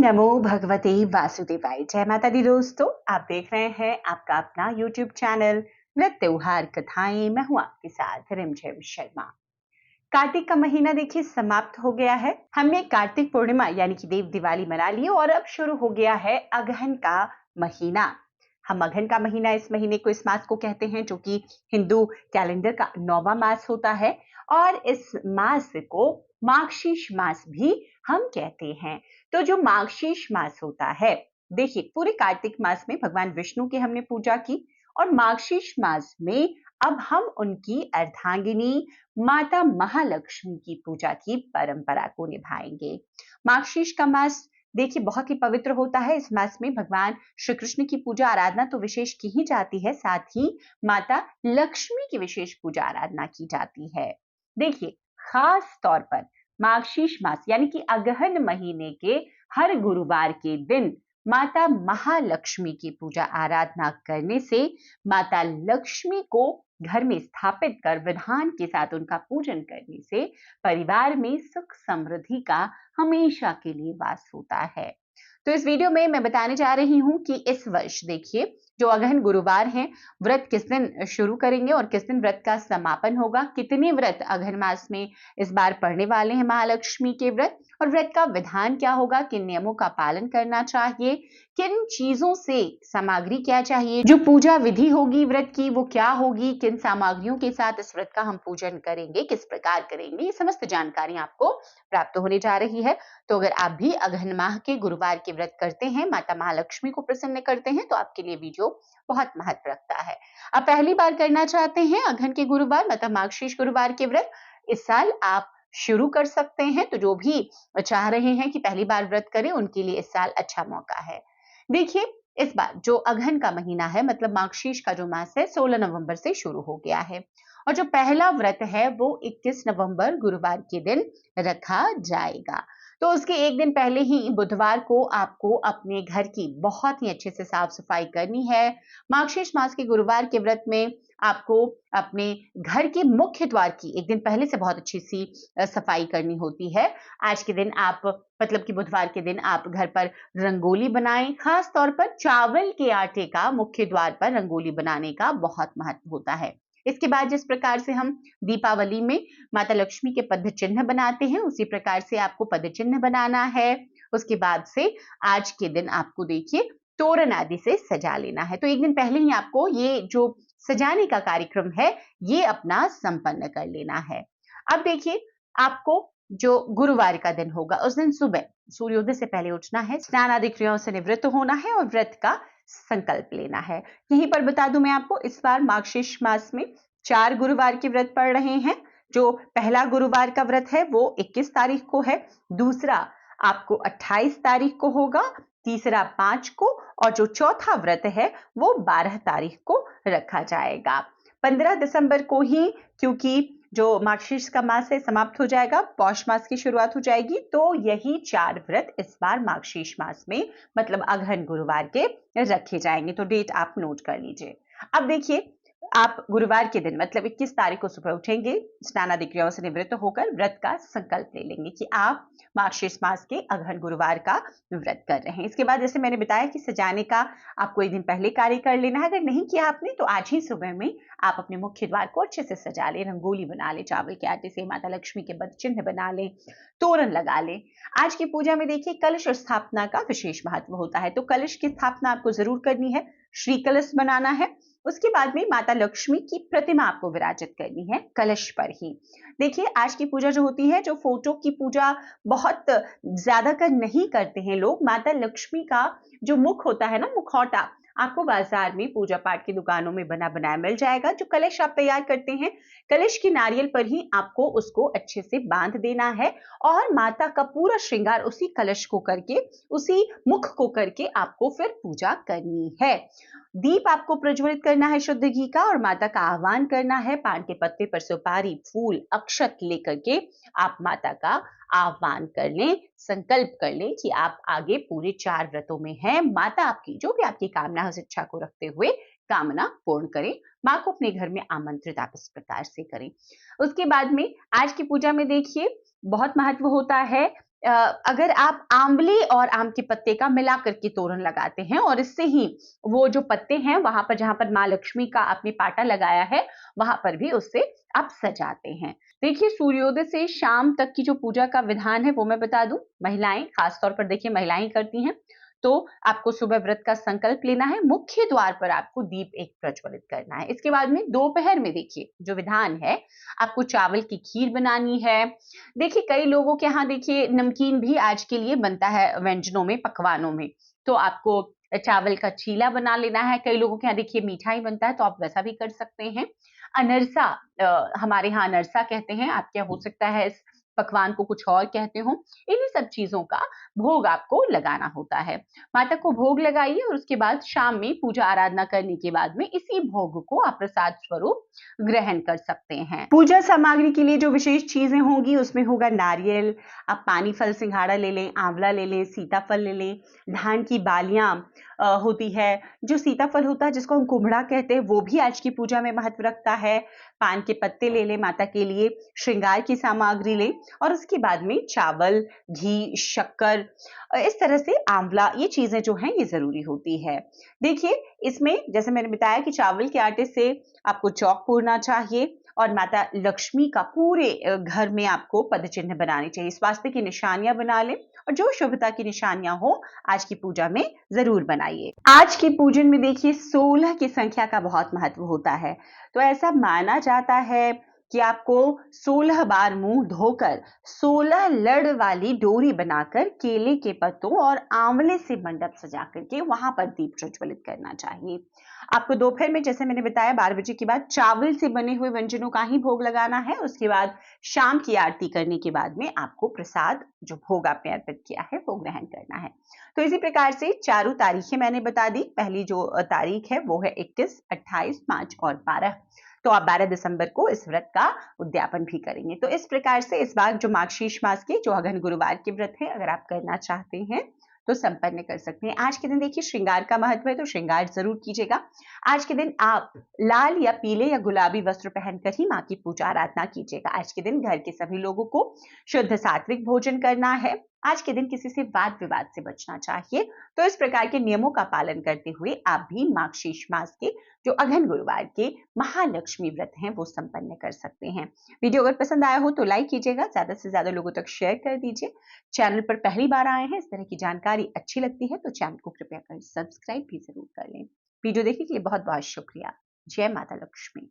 नमो भगवते वासुदेवाय। जय माता दी दोस्तों, आप देख रहे हैं आपका अपना YouTube चैनल नृत्य त्योहार कथाएं। मैं हूं आपके साथ रिमझिम शर्मा। कार्तिक का महीना देखिए समाप्त हो गया है। हमने कार्तिक पूर्णिमा यानी कि देव दिवाली मना ली और अब शुरू हो गया है अगहन का महीना। हम अगहन का महीना इस महीने को, इस मास को कहते हैं, जो कि हिंदू कैलेंडर का 9वां मास होता है और इस मास को मार्गशीर्ष मास भी हम कहते हैं। तो जो मार्गशीर्ष मास होता है, देखिए पूरे कार्तिक मास में भगवान विष्णु की हमने पूजा की और मार्गशीर्ष मास में अब हम उनकी अर्धांगिनी माता महालक्ष्मी की पूजा की परंपरा को निभाएंगे। मार्गशीर्ष का मास देखिए बहुत ही पवित्र होता है। इस मास में भगवान श्री कृष्ण की पूजा आराधना तो विशेष की ही जाती है, साथ ही माता लक्ष्मी की विशेष पूजा आराधना की जाती है। देखिए खास तौर पर मार्गशीर्ष मास यानी कि अगहन महीने के हर गुरुवार के दिन माता महालक्ष्मी की पूजा आराधना करने से माता लक्ष्मी को घर में स्थापित कर विधान के साथ उनका पूजन करने से परिवार में सुख समृद्धि का हमेशा के लिए वास होता है। तो इस वीडियो में मैं बताने जा रही हूं कि इस वर्ष देखिए जो अगहन गुरुवार हैं, व्रत किस दिन शुरू करेंगे और किस दिन व्रत का समापन होगा, कितने व्रत अगहन मास में इस बार पढ़ने वाले हैं महालक्ष्मी के व्रत, और व्रत का विधान क्या होगा, किन नियमों का पालन करना चाहिए, किन चीजों से सामग्री क्या चाहिए, जो पूजा विधि होगी व्रत की वो क्या होगी, किन सामग्रियों के साथ इस व्रत का हम पूजन करेंगे, किस प्रकार करेंगे, ये समस्त जानकारी आपको प्राप्त होने जा रही है। तो अगर आप भी अगहन माह के गुरुवार के व्रत करते हैं, माता महालक्ष्मी को प्रसन्न करते हैं, तो आपके लिए वीडियो बहुत महत्व रखता है। आप पहली बार करना चाहते हैं अगहन के गुरुवार मतलब मार्गशीर्ष गुरुवार के व्रत, इस साल आप शुरू कर सकते हैं। तो जो भी चाह रहे हैं कि पहली बार व्रत करें, उनके लिए इस साल अच्छा मौका है। देखिए इस बार जो अगहन का महीना है मतलब मार्गशीर्ष का जो मास है 16 नवंबर से शुरू हो गया है और जो पहला व्रत है वो 21 नवंबर गुरुवार के दिन रखा जाएगा। तो उसके एक दिन पहले ही बुधवार को आपको अपने घर की बहुत ही अच्छे से साफ सफाई करनी है। मार्गशीर्ष मास के गुरुवार के व्रत में आपको अपने घर के मुख्य द्वार की एक दिन पहले से बहुत अच्छी सी सफाई करनी होती है। आज के दिन आप मतलब कि बुधवार के दिन आप घर पर रंगोली बनाएं। खास तौर पर चावल के आटे का मुख्य द्वार पर रंगोली बनाने का बहुत महत्व होता है। इसके बाद जिस प्रकार से हम दीपावली में माता लक्ष्मी के पद चिन्ह बनाते हैं, उसी प्रकार से आपको पद चिन्ह बनाना है। उसके बाद से आज के दिन आपको देखिए तोरण आदि से सजा लेना है। तो एक दिन पहले ही आपको ये जो सजाने का कार्यक्रम है ये अपना संपन्न कर लेना है। अब देखिए आपको जो गुरुवार का दिन होगा उस दिन सुबह सूर्योदय से पहले उठना है, स्नान आदि क्रियाओं से निवृत्त होना है और व्रत का संकल्प लेना है। यहीं पर बता दूं मैं आपको, इस बार मार्गशीर्ष मास में 4 गुरुवार के व्रत पड़ रहे हैं। जो पहला गुरुवार का व्रत है वो 21 तारीख को है, दूसरा आपको 28 तारीख को होगा, तीसरा 5 को और जो चौथा व्रत है वो 12 तारीख को रखा जाएगा। 15 दिसंबर को ही, क्योंकि जो मार्गशीर्ष का मास है समाप्त हो जाएगा, पौष मास की शुरुआत हो जाएगी, तो यही 4 व्रत इस बार मार्गशीर्ष मास में मतलब अगहन गुरुवार के रखे जाएंगे। तो डेट आप नोट कर लीजिए। अब देखिए आप गुरुवार के दिन मतलब 21 तारीख को सुबह उठेंगे, स्नान आदि क्रियाओं से निवृत्त होकर व्रत का संकल्प ले लेंगे कि आप मार्गशीर्ष मास के अगहन गुरुवार का व्रत कर रहे हैं। इसके बाद जैसे मैंने बताया कि सजाने का आपको एक दिन पहले कार्य कर लेना है। अगर नहीं किया आपने तो आज ही सुबह में आप अपने मुख्य द्वार को अच्छे से सजा लें, रंगोली बना लें, चावल के आटे से माता लक्ष्मी के पद चिन्ह बना लें, तोरण लगा लें। आज की पूजा में देखिए कलश स्थापना का विशेष महत्व होता है, तो कलश की स्थापना आपको जरूर करनी है, श्री कलश बनाना है। उसके बाद में माता लक्ष्मी की प्रतिमा आपको विराजित करनी है कलश पर ही। देखिए आज की पूजा जो होती है, जो फोटो की पूजा बहुत ज्यादातर नहीं करते हैं लोग, माता लक्ष्मी का जो मुख होता है ना, मुखौटा, आपको बाजार में पूजा पाठ की दुकानों में बना बनाया मिल जाएगा। जो कलश आप तैयार करते हैं, कलश की नारियल पर ही आपको उसको अच्छे से बांध देना है और माता का पूरा श्रृंगार उसी कलश को करके, उसी मुख को करके आपको फिर पूजा करनी है। दीप आपको प्रज्वलित करना है शुद्ध घी का और माता का आह्वान करना है। पान के पत्ते पर सुपारी, फूल, अक्षत लेकर के आप माता का आह्वान कर लें, संकल्प कर लें कि आप आगे पूरे 4 व्रतों में हैं। माता आपकी जो भी आपकी कामना है उस इच्छा को रखते हुए कामना पूर्ण करें। माँ को अपने घर में आमंत्रित आप इस प्रकार से करें। उसके बाद में आज की पूजा में देखिए बहुत महत्व होता है अ, अगर आप आंवले और आम के पत्ते का मिला करके तोरण लगाते हैं और इससे ही वो जो पत्ते हैं वहां पर, जहां पर माँ लक्ष्मी का आपने पाटा लगाया है, वहां पर भी उससे आप सजाते हैं। देखिए, सूर्योदय से शाम तक की जो पूजा का विधान है वो मैं बता दूं। महिलाएं, खासतौर पर देखिए महिलाएं करती हैं। तो आपको सुबह व्रत का संकल्प लेना है, मुख्य द्वार पर आपको दीप एक प्रज्वलित करना है। इसके बाद में दोपहर में देखिए जो विधान है, आपको चावल की खीर बनानी है। देखिए, कई लोगों के यहाँ देखिए नमकीन भी आज के लिए बनता है व्यंजनों में, पकवानों में। तो आपको चावल का चीला बना लेना है। कई लोगों के यहाँ देखिए मीठा ही बनता है, तो आप वैसा भी कर सकते हैं। अनरसा, हमारे यहाँ अनरसा कहते हैं, आपके यहाँ हो सकता है इस पकवान को कुछ और कहते हो। इन्हीं सब चीजों का भोग आपको लगाना होता है। माता को भोग लगाइए और उसके बाद शाम में पूजा आराधना करने के बाद में इसी भोग को आप प्रसाद स्वरूप ग्रहण कर सकते हैं। पूजा सामग्री के लिए जो विशेष चीजें होंगी उसमें होगा नारियल, आप पानी फल सिंघाड़ा ले लें, आंवला ले लें, सीताफल ले लें, धान की बालियां होती है, जो सीताफल होता है जिसको हम कुम्हड़ा कहते हैं, वो भी आज की पूजा में महत्व रखता है। पान के पत्ते ले लें माता के लिए, श्रृंगार की सामग्री लें और उसके बाद में चावल, घी, शक्कर, इस तरह से आंवला, ये चीजें जो हैं ये जरूरी होती है। देखिए, इसमें जैसे मैंने बताया कि चावल के आटे से आपको चौक पूरना चाहिए और माता लक्ष्मी का पूरे घर में आपको पद चिन्ह बनाने चाहिए। स्वास्थ्य की निशानियां बना लें और जो शुभता की निशानियां हो आज की पूजा में जरूर बनाइए। आज के पूजन में देखिए 16 की संख्या का बहुत महत्व होता है। तो ऐसा माना जाता है कि आपको 16 बार मुंह धोकर 16 लड़ वाली डोरी बनाकर केले के पत्तों और आंवले से मंडप सजा करके वहां पर दीप प्रज्वलित करना चाहिए। आपको दोपहर में, जैसे मैंने बताया, 12 बजे के बाद चावल से बने हुए व्यंजनों का ही भोग लगाना है। उसके बाद शाम की आरती करने के बाद में आपको प्रसाद, जो भोग आपने अर्पित किया है, वो ग्रहण करना है। तो इसी प्रकार से चारों तारीखें मैंने बता दी। पहली जो तारीख है वो है 21, 28, 5 और 12। तो आप 12 दिसंबर को इस व्रत का उद्यापन भी करेंगे। तो इस प्रकार से इस बार जो मार्गशीर्ष मास के जो अगहन गुरुवार के व्रत है, अगर आप करना चाहते हैं तो संपन्न कर सकते हैं। आज के दिन देखिए श्रृंगार का महत्व है, तो श्रृंगार जरूर कीजिएगा। आज के दिन आप लाल या पीले या गुलाबी वस्त्र पहनकर ही माँ की पूजा आराधना कीजिएगा। आज के दिन घर के सभी लोगों को शुद्ध सात्विक भोजन करना है। आज के दिन किसी से वाद विवाद से बचना चाहिए। तो इस प्रकार के नियमों का पालन करते हुए आप भी मार्गशीर्ष मास के जो अगहन गुरुवार के महालक्ष्मी व्रत हैं वो संपन्न कर सकते हैं। वीडियो अगर पसंद आया हो तो लाइक कीजिएगा, ज्यादा से ज्यादा लोगों तक शेयर कर दीजिए। चैनल पर पहली बार आए हैं, इस तरह की जानकारी अच्छी लगती है तो चैनल को कृपया कर सब्सक्राइब भी जरूर कर लें। वीडियो देखने के लिए बहुत बहुत शुक्रिया। जय माता लक्ष्मी।